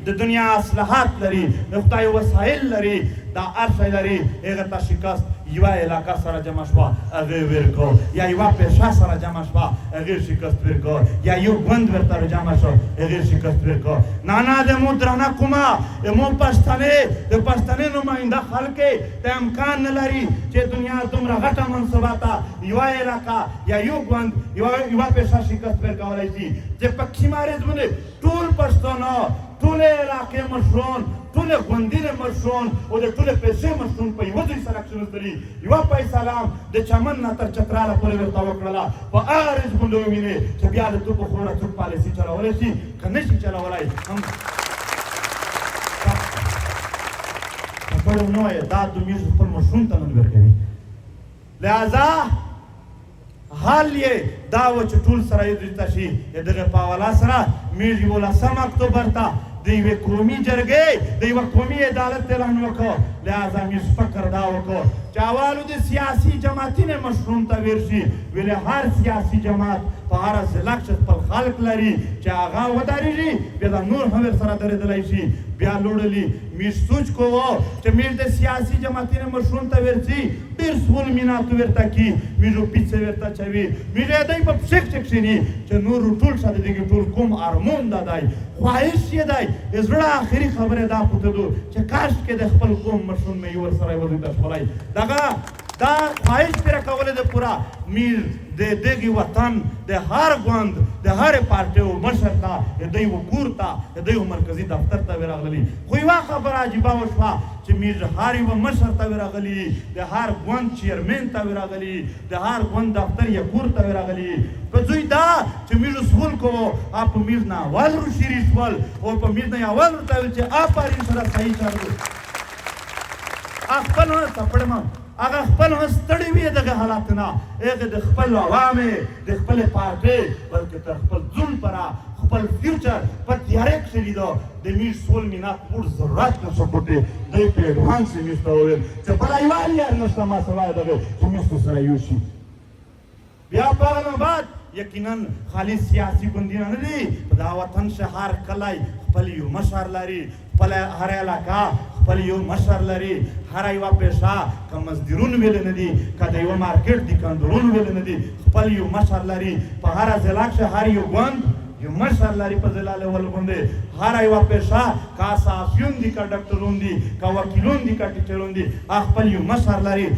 د دنیا اصلاحات لري د خدای وسایل لري دا هر شی لري هغه ته شکست یوه علاقه سره جمع شوه هغې ویر کړو یا یوه پیشه سره جمع شوه هغې شکست ویر کړو یا یو ګوند ورته جمع شو هغې شکست ویر کړو نه نه د مو درانه کومه د مو پښتنې د پښتنې نماینده خلک د امکان نه لري چې دنیا دومره غټه منصوبه ته یوه علاقه یا یو ګوند یوه پیشه شکست ویر کولی شي چې په کښیمارې باندې ټول پښتانه ټولې علاقې مشرون ټولې ګوندونه مشرون او د ټولې پیسې مشرون په یوه ځای سره کښېنستلي یوه پیسه له هم د چمن نه تر چتراله پورې ورته وکړله په هغه ریځ باندې ووینې چې بیا د توپو خوړه څوک پالیسي چلولی شي که نه شي چلولی هم کړی نه وایي دا دنیا خپل مشرون ته نه ورکوي لہذا حال یې دا و چې ټول سره یې شي د دغه په حواله سره میږ 11 اکتوبر ته د یوې قومي جرګې د یوه قومي عدالت اعلان وکړو لہذا موږ فکر دا وکړو چې اولو د سیاسي جماعتونو مشرون ته ویل شي ولې هر سیاسي جماعت په هره ضلع کښې خپل خلک لري چې هغه ودرېږي بیا دا نور هم ورسره درېدلی شي بیا لوړلي موږ سوچ کوو چې موږ د سیاسي جماعتونو مشرون ته ورځي ډېر سهول مینات ورته کړي موږ پیڅې ورته چوي موږ یې دوی په پښې کښې کښېني چې نور ټول شته د دغې ټول کوم ارمون دا دی خواهش یې دی د زړه آخري خبره دا پوته دو چې کاشکې د خپل قوم مشرون مې ورسره یوځای ته شولی دغه دا خواهش پرې کولی د پوره میر د دغې وطن د هر ګوند د هرې پارټۍ مشر ته د دوی کور ته د دوی مرکزي دفتر ته ورغلي خو یوه خبره عجیبه وشوه چې میر هر یوه مشر ته ورغلي د هر ګوند چیرمین ته ورغلي د هر ګوند دفتر یا کور ته ورغلي په زوی دا چې موږ سهول کوو په موږ نه اول روشیري شول او په موږ نه اول ورته ویل چې آفرین سره صحیح چارو خپل نه څپړم هغه خپل هم ستړي وي دغه حالات نه هغه د خپل عوامې د خپلې پارټۍ بلکې تر خپل ځون پره خپل فیوچر په تیارې کښې لیدو د میر سول مینات موږ ضرورت نه شو پټې دوی په ایډوانس یې موږ ته وویل چې بله یوه لار نشته ما سوای دغه چې موږ سره یوشي بیا په هغه نه بعد یقینا خالي سیاسي ګوندونه نه دي په دا وطن شه هر کلی خپل یو مشر لري خپل هر علاقه خپل یو مشر لري هر یوه پیشه که مزدورون ویلې نه دي که د یوه مارکېټ دکاندارون ویلې نه دي خپل یو مشر لري په هره ضلع کښې هر یو ګوند یو مشر لري په ضلع لیول باندې هر یوه پیشه که صحافیون دي که ډاکټرون دي که وکیلون دي که ټیچرون دي خپل یو مشر لري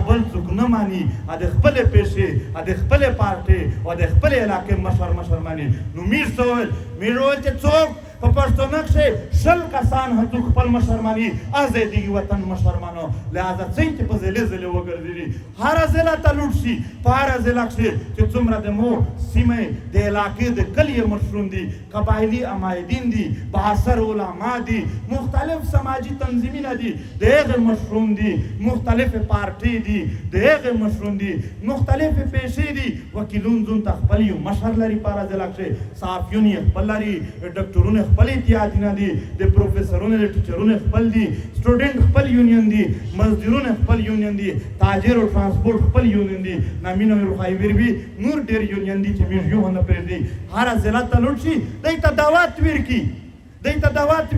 بل څوک نه ماني د خپلې پیشې د خپلې پارټۍ او د خپلې علاقې مشر ماني نو میر څه وویل میر وویل چې څوک په پښتونه کښې 100 کسان هڅو خپل مشر ماني از یې دغې وطن مشر مانو لہذا څنګه چې په ضلع ضلع وګرځېدي هره ضلع ته لوټ شي په هره ضلع کښې چې څومره د مو سیمې د علاقې د کلي مشرون دي قبایلي عمایدین دي بااثر علما دي مختلف سماجي تنظیمونه دي د هغې مشرون دي مختلفې پارټۍ دي د هغې مشرون دي مختلفې پیشې دي وکیلون ځون ته خپل یو مشر لري په هره ضلع کښې صحافیون یې خپل لري ډاکټرونه خپل اتحادونه دي د پروفیسرونه د ټیچرونه خپل دي سټوډنټ خپل یونین دي مزدورونه خپل یونین دي تاجر او ترانسپورټ خپل یونین دي نامینه روخای ویروي نور ډېر یونین دي چې موږ یو نه پرېږدي هره ضلع ته لوټ شي دوی ته دعوت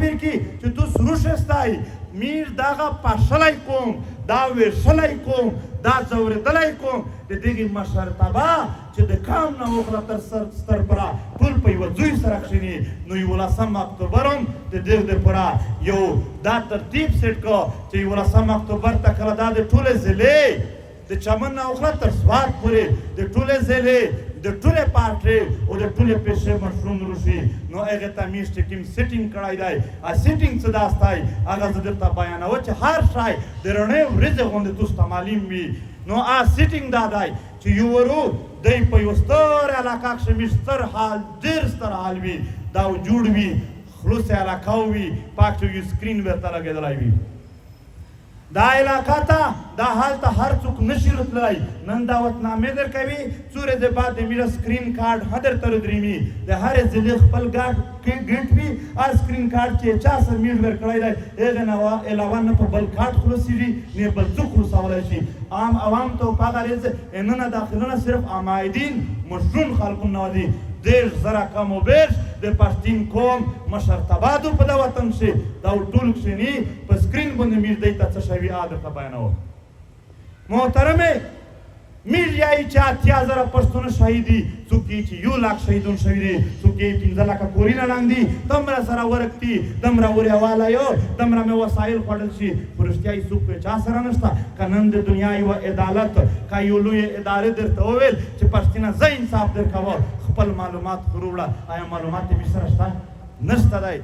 ورکړي چې تو سروش استای میر دغه پاشلی قوم دا ویشلی قوم دا ځورېدلی قوم د دغې مشرتابه چې د کام نه وکړه تر ستر پره ټول په یوه زوی سره کښېني نو 11 اکتوبر هم د دغې دپاره یو دا ترتیب سیټ کړه چې 11 اکتوبر ته کله دا د ټولې ضلعې د چمن نه وکړه تر سوات پورې د ټولې ضلعې د ټولې پارټۍ او د ټولې پیشې مشرون روشي نو هغې ته موږ چې کوم سیټینګ کړی دی سیټینګ څه داسې دی هغه زه درته بیانوه چې هر شی د رڼې ورځې غوندې تاسو ته معلوم وي نو سیټینګ دا دی چې یو ورو دی په یو ستر علاقه کښې موږ ستر حال ډېر ستر حال وي دا جوړ وي خلوص علاقه وي په هغه کښې یو سکرین ورته لګېدلی وي دا علاقه ته دا حال ته هر څوک نشي راتللی نن دعوتنامې درکوي څو ورځې بعد د میره سکرین کارډ ښه درته ودرېمي د هرې ضلعې خپل ګېټ وي هر سکرین کارډ چې چا سره میډ ورکړی دی هغې نه علاوه نه په بل کارډ خلاصېږي نه بل څوک خلاصولی شي عام عوام ته په هغه ریځ ننه داخلونه صرف عمایدین مشرون خلکونه دي देश जरा कम و بیش د پښتین قوم مشرتابادو په د وطن شي دا ټول کښینی په سکرین باندې میر دی ته څه شوي عادت بیانوه محترمه میر یای چې 8000 پښتون شهیدي څوک چې 1 لک شهیدون شوي دي څوک 15 لک کورینه لاندې دمره سره ورکتي دمره ورواله یو دمره مې وسایل خوړل شي پرشتیاي څوک چا سره نشته کنن د دنیا یو عدالت کا یو لوی ادارې درته وویل چې پښتینه زه انصاف درکوه خپل معلومات خروړه آیا معلومات دې سره شته نشته دی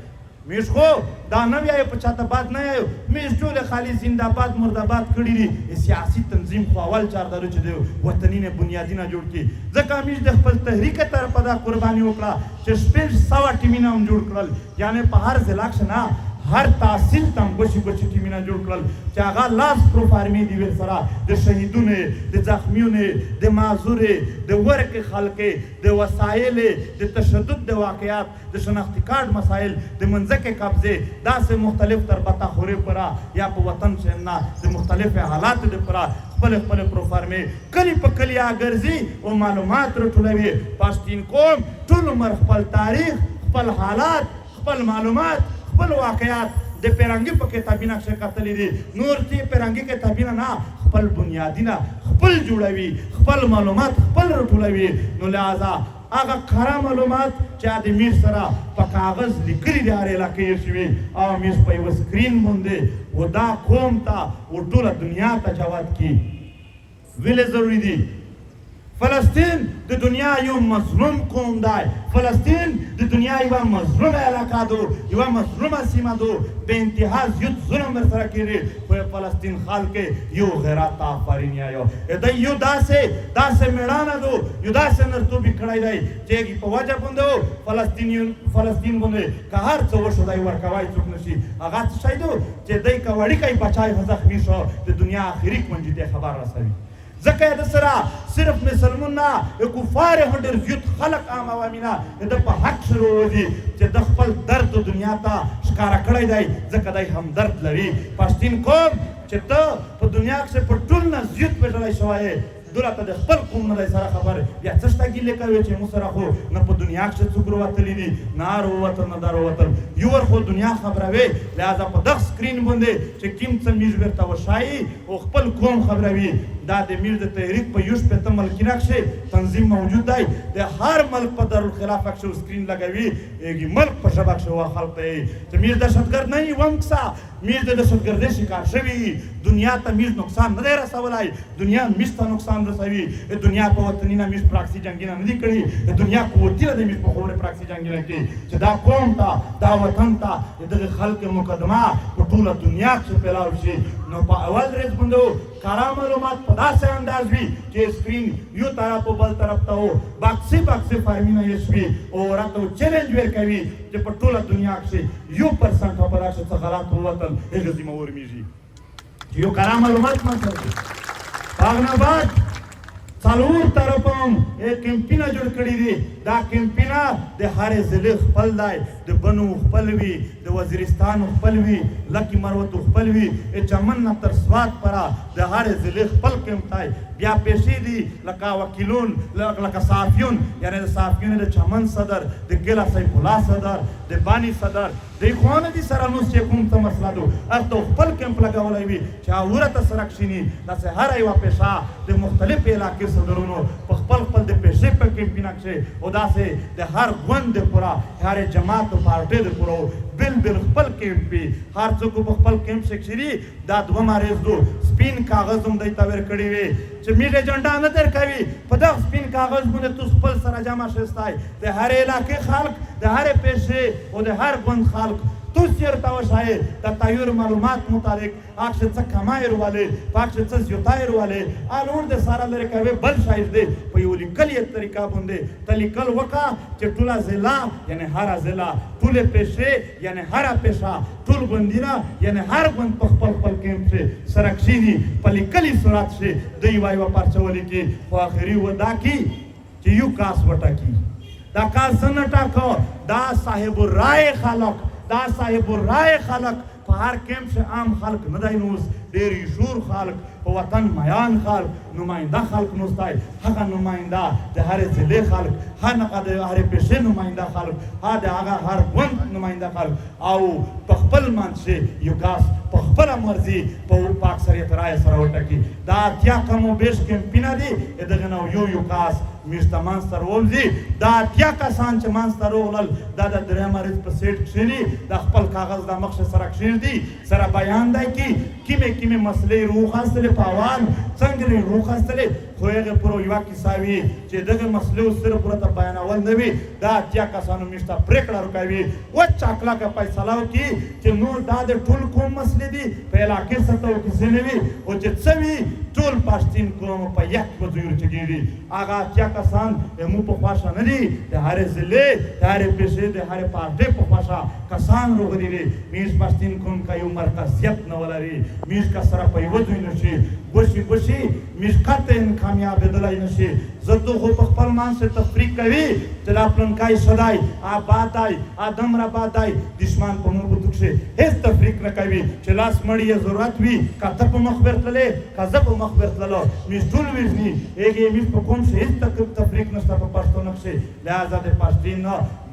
میش خو دا نه وایي په چاته باد نه یو میش ټول خالی زنده‌باد مرده‌باد کړي دي سیاسي تنظیم خو اول چاردارو چې دی وطني نه بنیادی نه جوړ کړي ځکه میش د خپل تحریک طرفه دا قرباني وکړه چې شپږ سوه ټیمونه هم جوړ کړل یعنی په هر ضلع کښې نه هر تحصیل تم بچی بچی ټیمونه جوړ کړل چې هغه لاس پروفارمې دي ور سره د شهیدونو د زخمیونو د معذورې د ورکې خلکې د وسایلې د تشدد د واقعات د شناختی کارت مسایل د منځکې قبضې داسې مختلف تربته خورې پره یا په وطن کې نه د مختلف حالات د پره خپل خپل پروفارمې کلی په کلی ګرځي او معلومات راټولوي پښتین قوم ټول عمر خپل تاریخ خپل حالات خپل معلومات خپل واقعات د پیرنګي په کتابینه کې کتلې دي نور چې پیرنګي کتابینه نه خپل بنیادینه خپل جوړوي خپل معلومات خپل راټولوي نو لہذا هغه خره معلومات چې د میر سره په کاغذ لیکلي دي هر علاقې یې شوي او میر په یوه سکرین باندې و دا قوم ته و ټوله دنیا ته جواب کړي ویلې ضروري دي فلسطین د دنیا یو مظلوم قوم دی فلسطین د دنیا یوه مظلومه علاقه ده یوه مظلومه سیمه ده به انتها زیات ظلم ورسره کېږي خو فلسطین خلک یو غیرت ته آفرین یایو دی یو داسې مېړانه ده یو داسې نرتوبي کړی دی چې هغې په وجه باندې فلسطین باندې که هر څه وشو دی ورکوی څوک نشي هغه څه شی ده چې دی که وړوکی بچی زخمي شو د دنیا آخري کونجي دی خبر رسوي ځکه د سره صرف مسلمون نه کفار هم ډېر زیات خلک عام عوامي نه د په حق شروع وځي چې د خپل درد دنیا ته ښکاره کړی دی ځکه دی همدرد لري پښتین قوم چې ته په دنیا کښې په ټول نه زیات پېژندلی شوی یې دوله ته د خپل قوم نه دی سره خبر بیا څه شته ګیلې کوي چې موږ سره خو نه په دنیا کښې څوک راوتلي دي نه هر ووتل نه دا راوتل یو ور خو دنیا خبروي لہذا په دغه سکرین باندې چې کوم څه میز ورته وښایي او خپل قوم خبروي دا د میر د تحریک په یو شپېته ملکینه کښې تنظیم موجود دی د هر ملک په دارالخلافه کښې سکرین لګوي هغې ملک په ژبه کښې وه خلق ته چې میر دهشتګرد نه وي وم کسه میر د دهشتګردۍ شکار شوي دنیا ته میر نقصان نه دی رسولی دنیا میز ته نقصان رسوي دنیا په وطني نه میز پراکسي جنګونه نه دي کړي دنیا قوتي نه دی میز په خورې پراکسي جنګونه کړي چې دا قوم ته دا وطن ته د دغې خلق مقدمه په ټوله دنیا کښې پیلاو شي نو په اول ورځ باندې کارا معلومات په داسې انداز وي چې سکرین یو طرف او بل طرف ته و باکسې فارمونه یې شوي او راته چیلنج ورکوي چې په ټوله دنیا کښې 1% په داسې څه غلط ووتل هغه ذمه ورمیږي یو کارا معلومات ما سره په هغه نه بعد څلور طرفه هم کمپینه جوړ کړي دي دا کمپینه د هرې ضلع خپل دی د بنو خپل وي د وزیرستان خپل وي لکي مروتو خپل وي چمن نه تر سوات پره د هرې ضلع خپل کمپ دی بیا پیسې دي لکه وکیلون لکه صحافیون یعنی د صحافیونو د چمن صدر د ګیلا سیف الله صدر د بانی صدر دی خو نه دي سره نو چې کوم څه مسله ده هلته خپل کمپ لګولی وي چې هغه ورته سره کښېني داسې هره یوه پیشه د مختلفې علاقې صدرونو په خپل د پیسې په کمپینه کښې او داسې د هر ګوند د پوره هرې جماعت او پارټۍ د پوره بل خپل کمپ وي هر څوک په خپل کمپ کښې کښېني دا دوه مریض دو سپین کاغذ هم دی ته ورکړي وي چې میډ ایجنډا نه درکوي په دغه سپین کاغذ باندې تو خپل سره جمع شستی د هرې علاقې خلک د هرې پیسې او د هر ګوند خلک تو چېرته وښایې د تغیر معلومات مطابق هغه څه کمای روالې په هغه څه زیاتای روالې الور د ساره لرې کوي بل شایز دی په یو لیکلې طریقه باندې ته لیکل وکړه چې ټوله ضلع یعنې هره ضلع ټولې پیسې یعنې هره پیسه ټول ګوندونه یعنې هر ګوند په خپل خپل کمپ کښې سره کښېني په لیکلي صورت کښې دوی یوه پارچه ولیکي خو آخري و دا کي چې یو کاس وټاکي دا کاس څه نه ټاکه دا صاحب الرای خلک دا صاحب الرای خلک په هر کیمپ سے عام خلق نه دی نوس ډېر شور خلق په وطن میان خلق نماینده خلق نوستای هغه نماینده د هرې ضلع خلق هغه د هرې پیشې نماینده خلق هغه هر ګوند نماینده خلق او په خپل منځ یو کاس په خپله مرضي په اکثریت رایه سره وټاکي دا اتیا کم و بیش کیمپونه دي دغه نه یو کاس میږ ته منځته راووځي دا اتیا کسان چې منځته راغلل دا د درېیم مریض په سیټ کښېني د خپل کاغذ د مخ سره کښېږدي سره بیان دی کي کومې مسلې راوخاستلې په اول څنګه یې راوخاستلې خو هغې پوره یوه کیسه وي چې دغه مسلې صرف ورته بیانول نه وي دا اتیا کسانو میږ ته پرېکړه ورکوي وچه کلکه فیصله وکړي چې نور دا د ټول قوم مسلې دي په علاقې سطح کیسې نه وي او چې څه وي ټول پښتین قوم په یک وزیر چګېږي هغه اتیا کسان زموږ په خوښه نه دي د هرې ضلع د هرې پیشې د هرې پارټۍ په خوښه کسان راغلي دي میږ پښتین قوم که یو مرکزیت نه ولري میږ که سره په یوه ځای نه شي ګوشي میږ قطعا کامیابېدلی نه شي زه تو خو په خپل منځ تفریق کوي چې دا پلنکای ښه دی آباد دی دومره آباد دی دشمن په موږ کښې هېڅ تفریق نه کوي چې لاس مړي یې ضرورت وي که ته په مخ ورتلې که زه په مخ ورتللو میږ ټول وژني هغې میږ په کوم شي هېڅ تفریق نشته په پښتون کښې لہذا د پښتین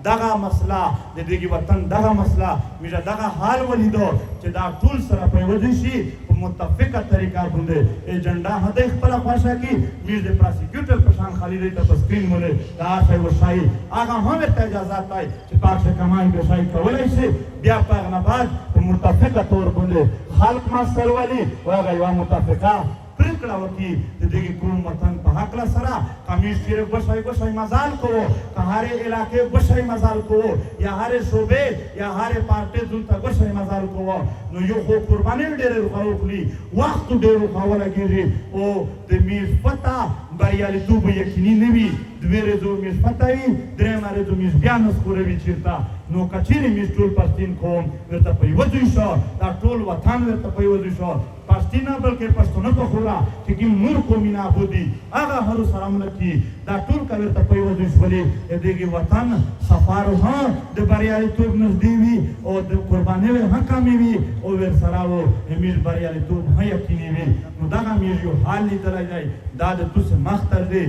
دغه مسله د دغه وطن دغه مسله میږ دغه حال ولیدو چې دا ټول سره په یوه ځای شي په متفقه طریقه باندې ایجنډا هدی خپله خوښه کړي میږ د پراسیکیوټر په شان خالي دی ته په سکرین باندې دا شی وښایي هغه هم ورته اجازات دی چې په هغه کمای به شی کولی شي بیا په هغه نه بعد په متفقه طور باندې خلق ماسټر ولي او هغه یوه متفقه پرېکړه وکړي د دغې کوم وطن په هکله سره که موږ چېرې ګوشی مزال کوو که هرې علاقې ګوشی مزال کوو یا هرې صوبې یا هرې پارټۍ دلته ګوشی مزال کوو نو یو خو قربانۍ ډېرې روښه وکړي وخت ډېر روښه ولګېږي او د میږ پته بریالیتوب یقیني نه وي دوې ورځو میږ پته وي درېیمه ورځو میږ بیا نسکوروي چېرته نو که چېرې میږ ټول پښتین قوم ورته په یوه ځای شو دا ټول وطن ورته په یوه ځای شو پښتین نه بلکې پښتونه په خورا چې کوم نور قومي نابود دي هغه هرو سره مله کړي دا ټول که ورته په یوه ځای شولې د دغې وطن سفر هم د بریالیتوب نږدې وي او د قربانۍ هم کمې وي او ورسره و میږ بریالیتوب هم یقیني وي نو دغه میږ یو حال لیدلی دی دا د توسې مخته دی